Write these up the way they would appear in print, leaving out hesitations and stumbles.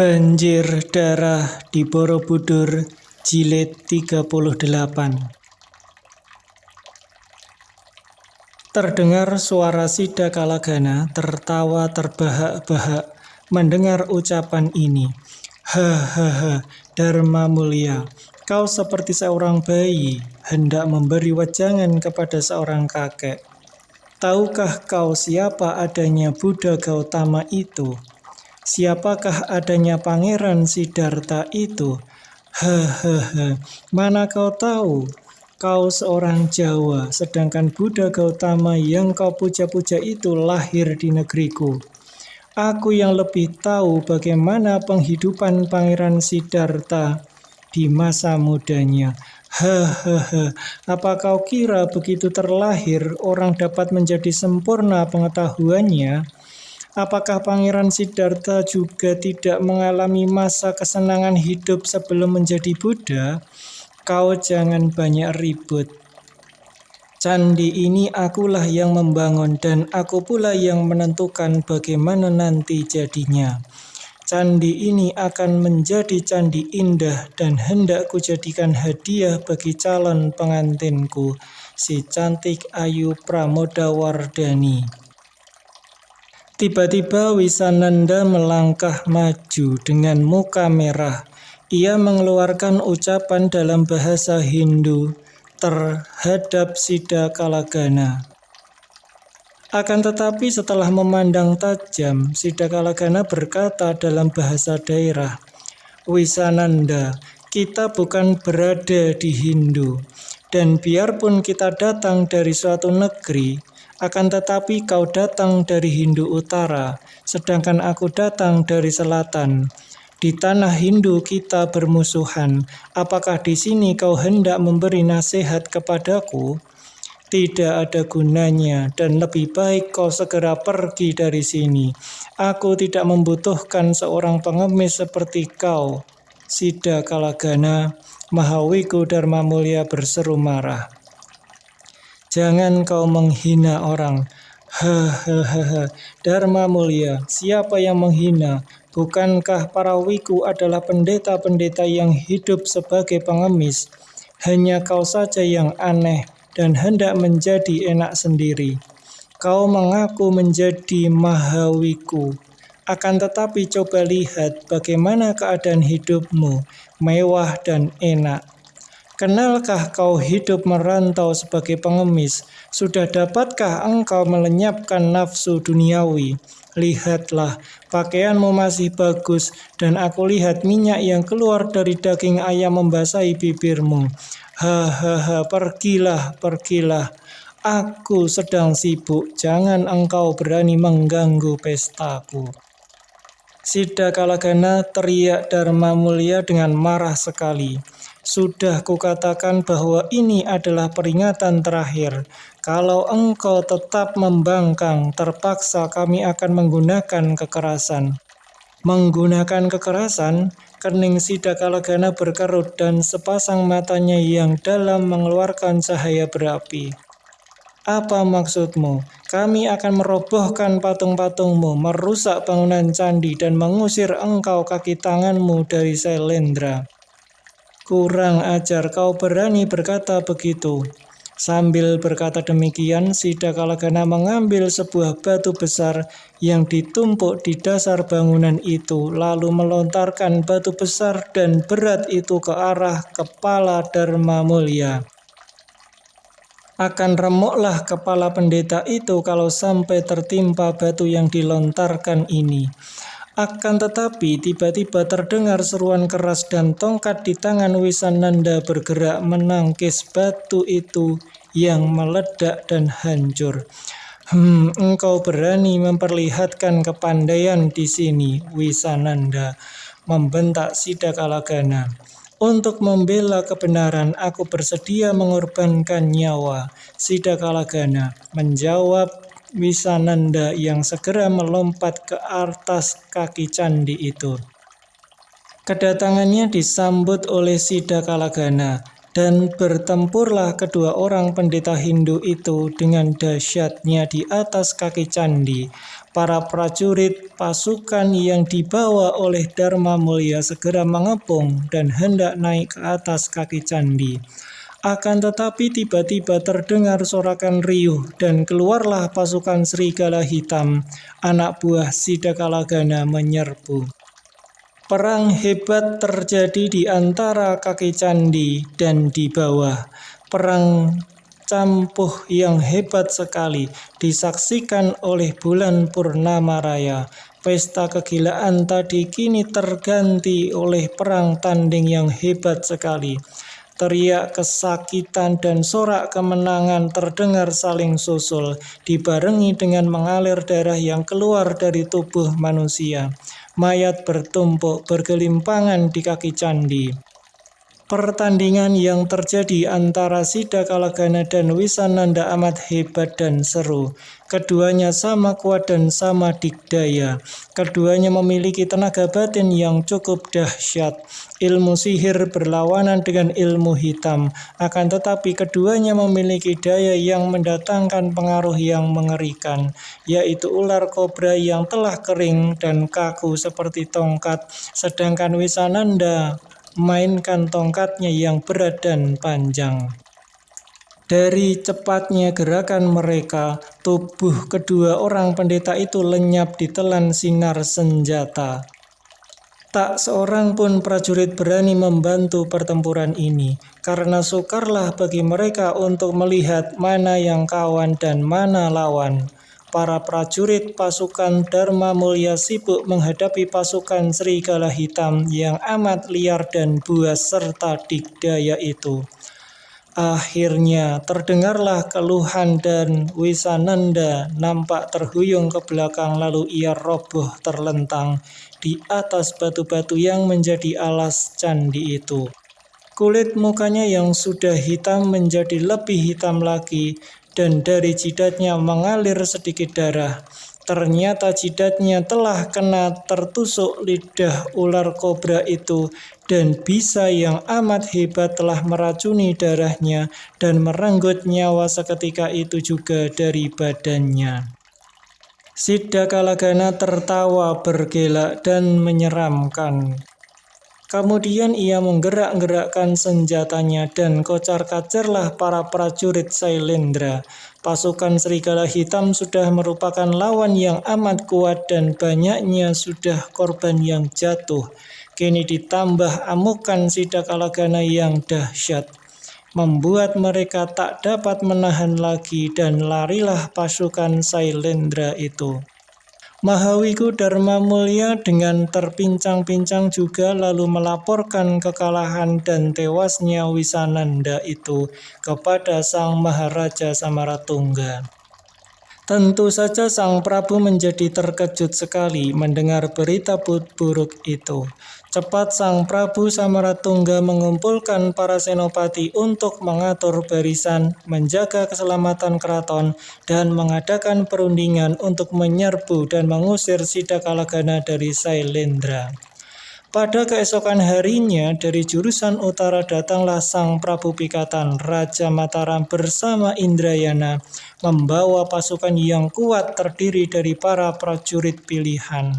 Banjir Darah di Borobudur Jilid 38. Terdengar suara Sida Kalagana tertawa terbahak-bahak mendengar ucapan ini. Hahaha, Dharma Mulia, kau seperti seorang bayi hendak memberi wejangan kepada seorang kakek. Tahukah kau siapa adanya Buddha Gautama itu? Siapakah adanya Pangeran Siddhartha itu? Hahaha, mana kau tahu? Kau seorang Jawa, sedangkan Buddha Gautama yang kau puja-puja itu lahir di negeriku. Aku yang lebih tahu bagaimana penghidupan Pangeran Siddhartha di masa mudanya. Hahaha, apa kau kira begitu terlahir orang dapat menjadi sempurna pengetahuannya? Apakah Pangeran Siddhartha juga tidak mengalami masa kesenangan hidup sebelum menjadi Buddha? Kau jangan banyak ribut. Candi ini akulah yang membangun dan aku pula yang menentukan bagaimana nanti jadinya. Candi ini akan menjadi candi indah dan hendak kujadikan hadiah bagi calon pengantinku, si cantik Ayu Pramodawardhani. Tiba-tiba Wisananda melangkah maju dengan muka merah. Ia mengeluarkan ucapan dalam bahasa Hindu terhadap Sida Kalagana. Akan tetapi setelah memandang tajam, Sida Kalagana berkata dalam bahasa daerah, Wisananda, kita bukan berada di Hindu, dan biarpun kita datang dari suatu negeri, akan tetapi kau datang dari Hindu Utara, sedangkan aku datang dari Selatan. Di tanah Hindu kita bermusuhan. Apakah di sini kau hendak memberi nasihat kepadaku? Tidak ada gunanya, dan lebih baik kau segera pergi dari sini. Aku tidak membutuhkan seorang pengemis seperti kau. Sida Kalagana, Mahawiku Dharma Mulia berseru marah. Jangan kau menghina orang. Hahaha, Dharma Mulia, siapa yang menghina? Bukankah para wiku adalah pendeta-pendeta yang hidup sebagai pengemis? Hanya kau saja yang aneh dan hendak menjadi enak sendiri. Kau mengaku menjadi Mahawiku. Akan tetapi coba lihat bagaimana keadaan hidupmu, mewah dan enak. Kenalkah kau hidup merantau sebagai pengemis? Sudah dapatkah engkau melenyapkan nafsu duniawi? Lihatlah, pakaianmu masih bagus, dan aku lihat minyak yang keluar dari daging ayam membasahi bibirmu. Hahaha, pergilah, pergilah. Aku sedang sibuk, jangan engkau berani mengganggu pestaku. Sida Kalagana teriak Dharma Mulia dengan marah sekali. Sudah kukatakan bahwa ini adalah peringatan terakhir. Kalau engkau tetap membangkang, terpaksa kami akan menggunakan kekerasan. Menggunakan kekerasan? Kening Sida Kalagana berkerut dan sepasang matanya yang dalam mengeluarkan cahaya berapi. Apa maksudmu? Kami akan merobohkan patung-patungmu, merusak bangunan candi, dan mengusir engkau kaki tanganmu dari Sailendra. Kurang ajar, kau berani berkata begitu. Sambil berkata demikian, Sida Kalagana mengambil sebuah batu besar yang ditumpuk di dasar bangunan itu, lalu melontarkan batu besar dan berat itu ke arah kepala Dharma Mulia. Akan remuklah kepala pendeta itu kalau sampai tertimpa batu yang dilontarkan ini. Akan tetapi tiba-tiba terdengar seruan keras dan tongkat di tangan Wisananda bergerak menangkis batu itu yang meledak dan hancur. Engkau berani memperlihatkan kepandaian di sini, Wisananda, membentak Sida Kalagana. Untuk membela kebenaran, aku bersedia mengorbankan nyawa. Sida Kalagana menjawab Wisananda yang segera melompat ke atas kaki candi itu. Kedatangannya disambut oleh Sida Kalagana. Dan bertempurlah kedua orang pendeta Hindu itu dengan dahsyatnya di atas kaki candi. Para prajurit pasukan yang dibawa oleh Dharma Mulya segera mengepung dan hendak naik ke atas kaki candi. Akan tetapi tiba-tiba terdengar sorakan riuh dan keluarlah pasukan serigala hitam, anak buah Siddhakalagana menyerbu. Perang hebat terjadi di antara kaki candi dan di bawah. Perang campuh yang hebat sekali disaksikan oleh bulan purnama raya. Pesta kegilaan tadi kini terganti oleh perang tanding yang hebat sekali. Teriak kesakitan dan sorak kemenangan terdengar saling susul, dibarengi dengan mengalir darah yang keluar dari tubuh manusia. Mayat bertumpuk bergelimpangan di kaki candi. Pertandingan yang terjadi antara Siddhakalagana dan Wisananda amat hebat dan seru. Keduanya sama kuat dan sama dikdaya. Keduanya memiliki tenaga batin yang cukup dahsyat. Ilmu sihir berlawanan dengan ilmu hitam. Akan tetapi keduanya memiliki daya yang mendatangkan pengaruh yang mengerikan, yaitu ular kobra yang telah kering dan kaku seperti tongkat, sedangkan Wisananda mainkan tongkatnya yang berat dan panjang. Dari cepatnya gerakan mereka, tubuh kedua orang pendeta itu lenyap ditelan sinar senjata. Tak seorang pun prajurit berani membantu pertempuran ini, karena sukarlah bagi mereka untuk melihat mana yang kawan dan mana lawan. Para prajurit pasukan Dharma Mulya sibuk menghadapi pasukan serigala hitam yang amat liar dan buas serta dikdaya itu. Akhirnya terdengarlah keluhan dan Wisananda nampak terhuyung ke belakang lalu ia roboh terlentang di atas batu-batu yang menjadi alas candi itu. Kulit mukanya yang sudah hitam menjadi lebih hitam lagi dan dari jidatnya mengalir sedikit darah. Ternyata jidatnya telah kena tertusuk lidah ular kobra itu dan bisa yang amat hebat telah meracuni darahnya dan merenggut nyawa seketika itu juga dari badannya. Siddhakalagana tertawa bergelak dan menyeramkan. Kemudian ia menggerak-gerakkan senjatanya dan kocar-kacirlah para prajurit Sailendra. Pasukan serigala hitam sudah merupakan lawan yang amat kuat dan banyaknya sudah korban yang jatuh. Kini ditambah amukan Siddhakalagana yang dahsyat, membuat mereka tak dapat menahan lagi dan larilah pasukan Sailendra itu. Mahawiku Dharma Mulya dengan terpincang-pincang juga lalu melaporkan kekalahan dan tewasnya Wisananda itu kepada Sang Maharaja Samaratungga. Tentu saja Sang Prabu menjadi terkejut sekali mendengar berita buruk itu. Cepat Sang Prabu Samaratungga mengumpulkan para senopati untuk mengatur barisan, menjaga keselamatan keraton, dan mengadakan perundingan untuk menyerbu dan mengusir Siddhakalagana dari Sailendra. Pada keesokan harinya, dari jurusan utara datanglah Sang Prabu Pikatan, Raja Mataram bersama Indrayana, membawa pasukan yang kuat terdiri dari para prajurit pilihan.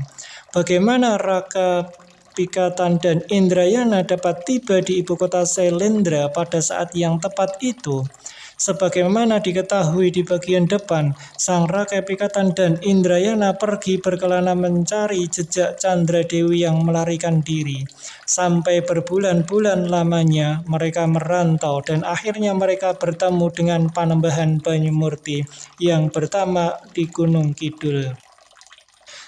Bagaimana Raka Pikatan dan Indrayana dapat tiba di ibu kota Sailendra pada saat yang tepat itu? Sebagaimana diketahui di bagian depan, Sang Raka Pikatan dan Indrayana pergi berkelana mencari jejak Candra Dewi yang melarikan diri. Sampai berbulan-bulan lamanya mereka merantau dan akhirnya mereka bertemu dengan Panembahan Banyumurti yang bertama di Gunung Kidul.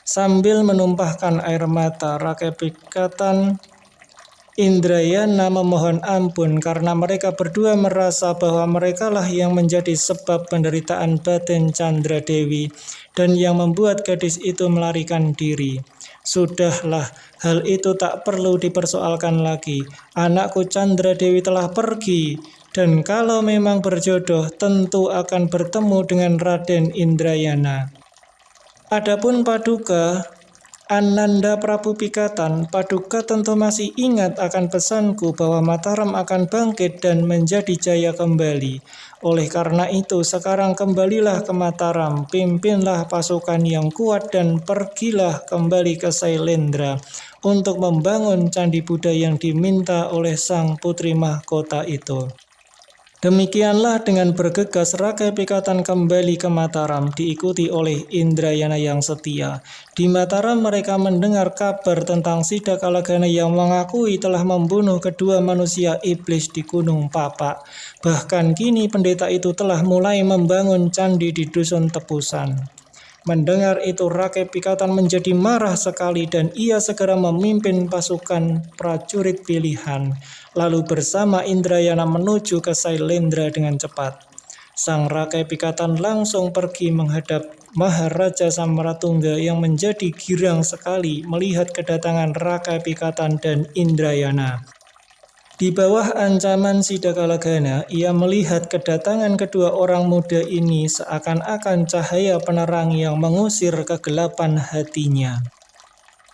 Sambil menumpahkan air mata, Raka Pikatan Indrayana memohon ampun karena mereka berdua merasa bahwa merekalah yang menjadi sebab penderitaan batin Candra Dewi dan yang membuat gadis itu melarikan diri. Sudahlah, hal itu tak perlu dipersoalkan lagi. Anakku Candra Dewi telah pergi, dan kalau memang berjodoh tentu akan bertemu dengan Raden Indrayana. Adapun Paduka, Ananda Prabu Pikatan, Paduka tentu masih ingat akan pesanku bahwa Mataram akan bangkit dan menjadi jaya kembali. Oleh karena itu, sekarang kembalilah ke Mataram, pimpinlah pasukan yang kuat dan pergilah kembali ke Sailendra untuk membangun Candi Buddha yang diminta oleh sang putri mahkota itu. Demikianlah dengan bergegas Rakai Pikatan kembali ke Mataram, diikuti oleh Indrayana yang setia. Di Mataram mereka mendengar kabar tentang Sidakalagana yang mengakui telah membunuh kedua manusia iblis di Gunung Papak. Bahkan kini pendeta itu telah mulai membangun candi di Dusun Tepusan. Mendengar itu Rakai Pikatan menjadi marah sekali dan ia segera memimpin pasukan prajurit pilihan. Lalu bersama Indrayana menuju ke Sailendra dengan cepat. Sang Rakai Pikatan langsung pergi menghadap Maharaja Samaratungga yang menjadi girang sekali melihat kedatangan Rakai Pikatan dan Indrayana. Di bawah ancaman Sidakalagana, ia melihat kedatangan kedua orang muda ini seakan-akan cahaya penerang yang mengusir kegelapan hatinya.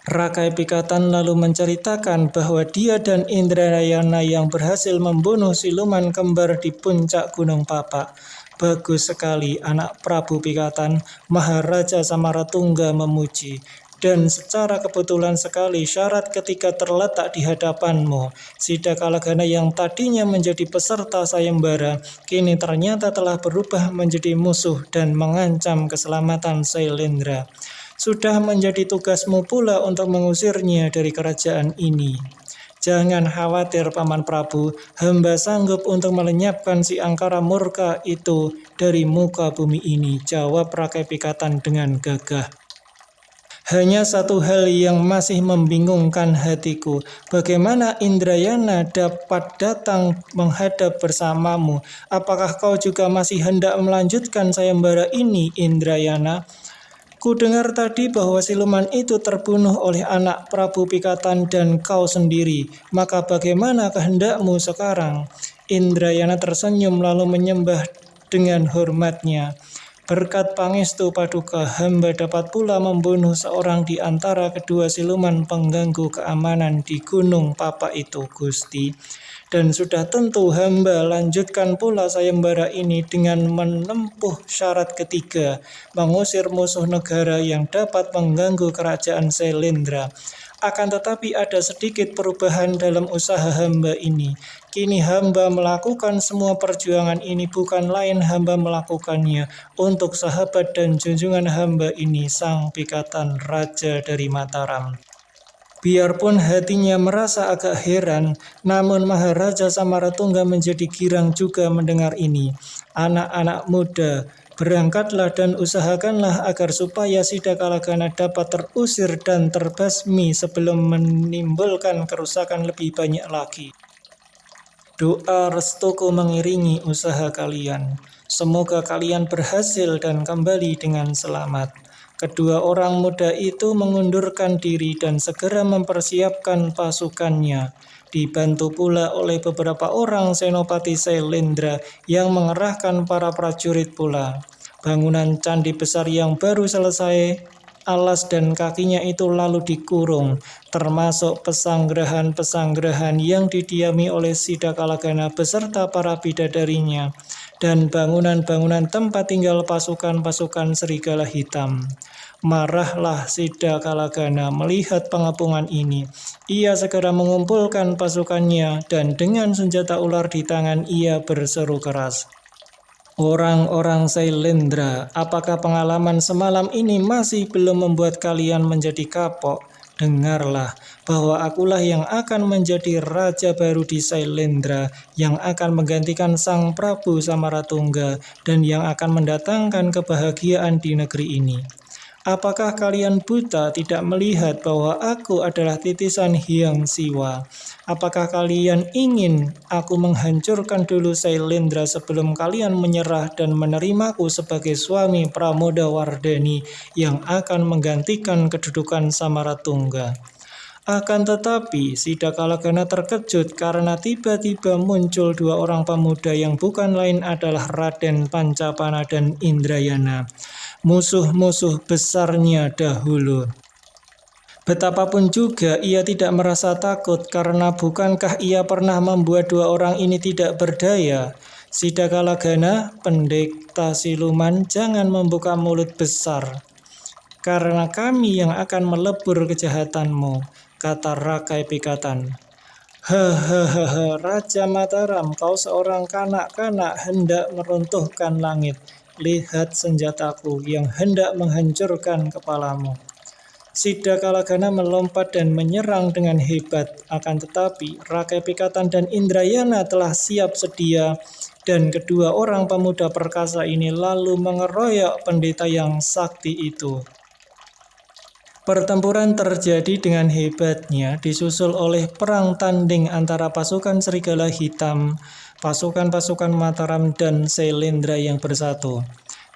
Rakai Pikatan lalu menceritakan bahwa dia dan Indrayana yang berhasil membunuh siluman kembar di puncak Gunung Papak. Bagus sekali anak Prabu Pikatan, Maharaja Samaratungga memuji. Dan secara kebetulan sekali syarat ketika terletak di hadapanmu. Sidakalagana yang tadinya menjadi peserta sayembara, kini ternyata telah berubah menjadi musuh dan mengancam keselamatan Sailendra. Sudah menjadi tugasmu pula untuk mengusirnya dari kerajaan ini. Jangan khawatir Paman Prabu, hamba sanggup untuk melenyapkan si angkara murka itu dari muka bumi ini, jawab Rakai Pikatan dengan gagah. Hanya satu hal yang masih membingungkan hatiku, bagaimana Indrayana dapat datang menghadap bersamamu? Apakah kau juga masih hendak melanjutkan sayembara ini, Indrayana? Ku dengar tadi bahwa siluman itu terbunuh oleh anak Prabu Pikatan dan kau sendiri. Maka bagaimana kehendakmu sekarang? Indrayana tersenyum lalu menyembah dengan hormatnya. Berkat pangestu Paduka, hamba dapat pula membunuh seorang di antara kedua siluman pengganggu keamanan di Gunung Papak itu, Gusti. Dan sudah tentu hamba lanjutkan pula sayembara ini dengan menempuh syarat ketiga, mengusir musuh negara yang dapat mengganggu kerajaan Sailendra. Akan tetapi ada sedikit perubahan dalam usaha hamba ini. Kini hamba melakukan semua perjuangan ini bukan lain hamba melakukannya untuk sahabat dan junjungan hamba ini, Sang Pikatan Raja dari Mataram. Biarpun hatinya merasa agak heran, namun Maharaja Samaratungga menjadi girang juga mendengar ini. Anak-anak muda, berangkatlah dan usahakanlah agar supaya Sidakalagana dapat terusir dan terbasmi sebelum menimbulkan kerusakan lebih banyak lagi. Doa restuku mengiringi usaha kalian. Semoga kalian berhasil dan kembali dengan selamat. Kedua orang muda itu mengundurkan diri dan segera mempersiapkan pasukannya. Dibantu pula oleh beberapa orang senopati Sailendra yang mengerahkan para prajurit pula. Bangunan candi besar yang baru selesai, alas dan kakinya itu lalu dikurung, termasuk pesanggrahan-pesanggrahan yang didiami oleh Sidakalagana beserta para bidadarinya, dan bangunan-bangunan tempat tinggal pasukan-pasukan serigala hitam. Marahlah Sidakalagana melihat pengepungan ini. Ia segera mengumpulkan pasukannya dan dengan senjata ular di tangan ia berseru keras. Orang-orang Sailendra, apakah pengalaman semalam ini masih belum membuat kalian menjadi kapok? Dengarlah bahwa akulah yang akan menjadi raja baru di Sailendra, yang akan menggantikan Sang Prabu Samaratungga dan yang akan mendatangkan kebahagiaan di negeri ini. Apakah kalian buta tidak melihat bahwa aku adalah titisan Hyang Siwa? Apakah kalian ingin aku menghancurkan dulu Sailendra sebelum kalian menyerah dan menerimaku sebagai suami Pramodawardhani yang akan menggantikan kedudukan Samaratungga? Akan tetapi Sidakalagana terkejut karena tiba-tiba muncul dua orang pemuda yang bukan lain adalah Raden Pancapana dan Indrayana, musuh-musuh besarnya dahulu. Betapapun juga ia tidak merasa takut, karena bukankah ia pernah membuat dua orang ini tidak berdaya? Sidakalagana, pendekta siluman, jangan membuka mulut besar, karena kami yang akan melebur kejahatanmu, kata Rakai Pikatan. Hahaha, Raja Mataram, kau seorang kanak-kanak hendak meruntuhkan langit. Lihat senjataku yang hendak menghancurkan kepalamu. Sidakalagana melompat dan menyerang dengan hebat. Akan tetapi Rakai Pikatan dan Indrayana telah siap sedia, dan kedua orang pemuda perkasa ini lalu mengeroyok pendeta yang sakti itu. Pertempuran terjadi dengan hebatnya, disusul oleh perang tanding antara pasukan Serigala Hitam, pasukan-pasukan Mataram, dan Sailendra yang bersatu.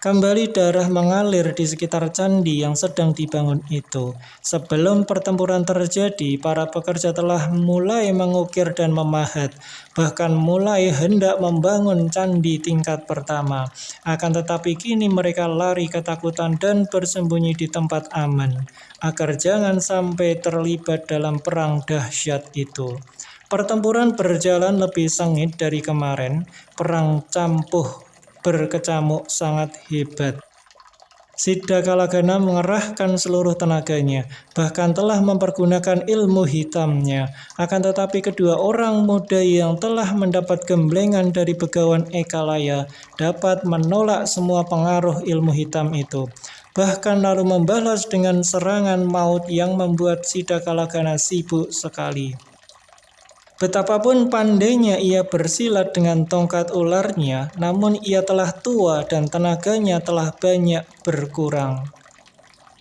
Kembali darah mengalir di sekitar candi yang sedang dibangun itu. Sebelum pertempuran terjadi, para pekerja telah mulai mengukir dan memahat, bahkan mulai hendak membangun candi tingkat pertama. Akan tetapi kini mereka lari ketakutan dan bersembunyi di tempat aman, agar jangan sampai terlibat dalam perang dahsyat itu. Pertempuran berjalan lebih sengit dari kemarin. Perang campuh berkecamuk sangat hebat. Sidakalagana mengerahkan seluruh tenaganya, bahkan telah mempergunakan ilmu hitamnya. Akan tetapi kedua orang muda yang telah mendapat gemblengan dari Begawan Ekalaya dapat menolak semua pengaruh ilmu hitam itu, bahkan lalu membalas dengan serangan maut yang membuat Sidakalagana sibuk sekali. Betapapun pandainya ia bersilat dengan tongkat ularnya, namun ia telah tua dan tenaganya telah banyak berkurang.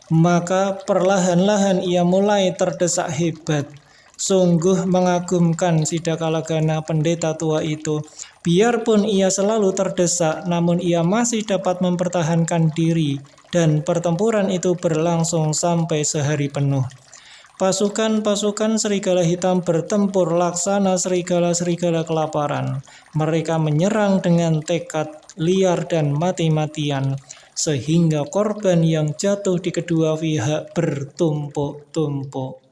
Maka perlahan-lahan ia mulai terdesak hebat. Sungguh mengagumkan Sidakalagana pendeta tua itu. Biarpun ia selalu terdesak, namun ia masih dapat mempertahankan diri, dan pertempuran itu berlangsung sampai sehari penuh. Pasukan-pasukan Serigala Hitam bertempur laksana serigala-serigala kelaparan. Mereka menyerang dengan tekad liar dan mati-matian, sehingga korban yang jatuh di kedua pihak bertumpuk-tumpuk.